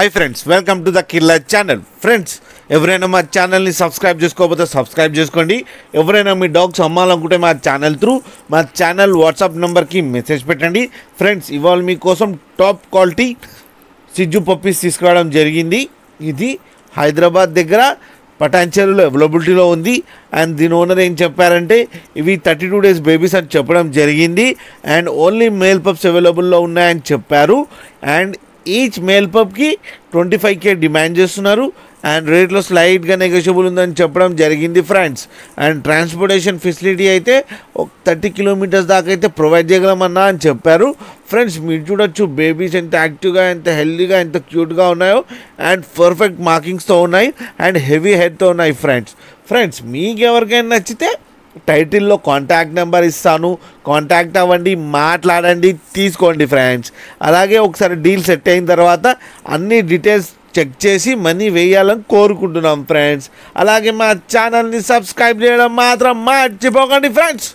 Hi friends, welcome to the killer channel. Friends, ఎవరైనా మా ఛానల్ని సబ్స్క్రైబ్ చేసుకోకపోతే సబ్స్క్రైబ్ చేసుకోండి. ఎవరైనా మీ డాగ్స్ అమ్మాలనుకుంటే మా ఛానల్ త్రూ మా ఛానల్ వాట్సాప్ నెంబర్కి మెసేజ్ పెట్టండి. ఫ్రెండ్స్, ఇవాళ మీకోసం టాప్ క్వాలిటీ సిజ్జు పప్పీస్ తీసుకురావడం జరిగింది. ఇది హైదరాబాద్ దగ్గర పటాన్చెరులో అవైలబిలిటీలో ఉంది. అండ్ దీని ఓనర్ ఏం చెప్పారంటే ఇవి 32 days బేబీస్ అని చెప్పడం జరిగింది. అండ్ ఓన్లీ మేల్ పప్స్ అవైలబుల్లో ఉన్నాయని చెప్పారు. అండ్ ఈచ్ మేల్ పప్కి 25K డిమాండ్ చేస్తున్నారు. అండ్ రేట్లో స్లైట్గా నెగోషియబుల్ ఉందని చెప్పడం జరిగింది ఫ్రెండ్స్. అండ్ ట్రాన్స్పోర్టేషన్ ఫెసిలిటీ అయితే 30 kilometers దాకా అయితే ప్రొవైడ్ చేయగలమన్నా అని చెప్పారు. ఫ్రెండ్స్, మీరు చూడొచ్చు బేబీస్ ఎంత యాక్టివ్గా, ఎంత హెల్తీగా, ఎంత క్యూట్గా ఉన్నాయో. అండ్ పర్ఫెక్ట్ మార్కింగ్స్తో ఉన్నాయి అండ్ హెవీ హెడ్తో ఉన్నాయి ఫ్రెండ్స్, మీకు ఎవరికైనా నచ్చితే టైటిల్లో కాంటాక్ట్ నెంబర్ ఇస్తాను, కాంటాక్ట్ అవ్వండి, మాట్లాడండి, తీసుకోండి ఫ్రెండ్స్. అలాగే ఒకసారి డీల్ సెట్ అయిన తర్వాత అన్ని డీటెయిల్స్ చెక్ చేసి మనీ వేయాలని కోరుకుంటున్నాం ఫ్రెండ్స్. అలాగే మా ఛానల్ని సబ్స్క్రైబ్ చేయడం మాత్రం మర్చిపోకండి ఫ్రెండ్స్.